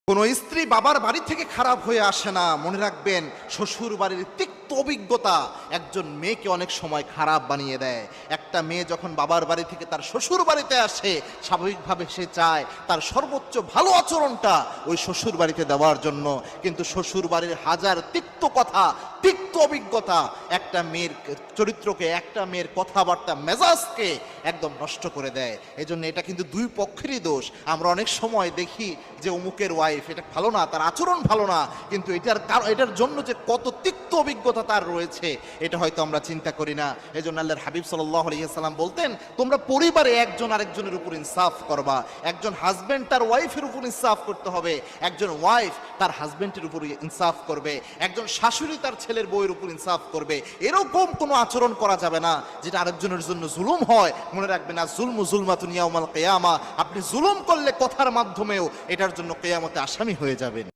কোনো স্ত্রী বাবার বাড়ি থেকে খারাপ হয়ে আসে না, মনে রাখবেন শ্বশুর বাড়ির তিক্ত অভিজ্ঞতা একজন মেয়েকে অনেক সময় খারাপ বানিয়ে দেয়। একটা মেয়ে যখন বাবার বাড়ি থেকে তার শ্বশুর বাড়িতে আসে, স্বাভাবিকভাবে সে চায় তার সর্বোচ্চ ভালো আচরণটা ওই শ্বশুর বাড়িতে দেওয়ার জন্য, কিন্তু শ্বশুর বাড়ির হাজার তিক্ত কথা, তিক্ত অভিজ্ঞতা একটা মেয়ের চরিত্রকে, একটা মেয়ের কথাবার্তা, মেজাজকে একদম নষ্ট করে দেয়। এই জন্য এটা কিন্তু দুই পক্ষেরই দোষ। আমরা অনেক সময় দেখি যে অমুকের ওয়াইফ এটা ভালো না, তার আচরণ ভালো না, কিন্তু এটার জন্য যে কত তিক্ত অভিজ্ঞতা তার রয়েছে এটা হয়তো আমরা চিন্তা করি না। এই জন্য আল্লাহর হাবিব সাল্লাল্লাহু আলাইহি সাল্লাম বলতেন, তোমরা পরিবারে একজন আরেকজনের উপর ইনসাফ করবা। একজন হাজবেন্ড তার ওয়াইফের উপর ইনসাফ করতে হবে, একজন ওয়াইফ তার হাজবেন্ডের উপর ইনসাফ করবে, একজন শাশুড়ি তার ছেলের বউয়ের উপর ইনসাফ করবে। এরকম কোনো আচরণ করা যাবে না যেটা আরেকজনের জন্য জুলুম হয়। মনে রাখবেন, না জুলমু জুলমাতুন ইয়াউমাল কিয়ামা, আপনি জুলুম করলে কথার মাধ্যমেও এটার জন্য কিয়ামতে আসামি হয়ে যাবেন।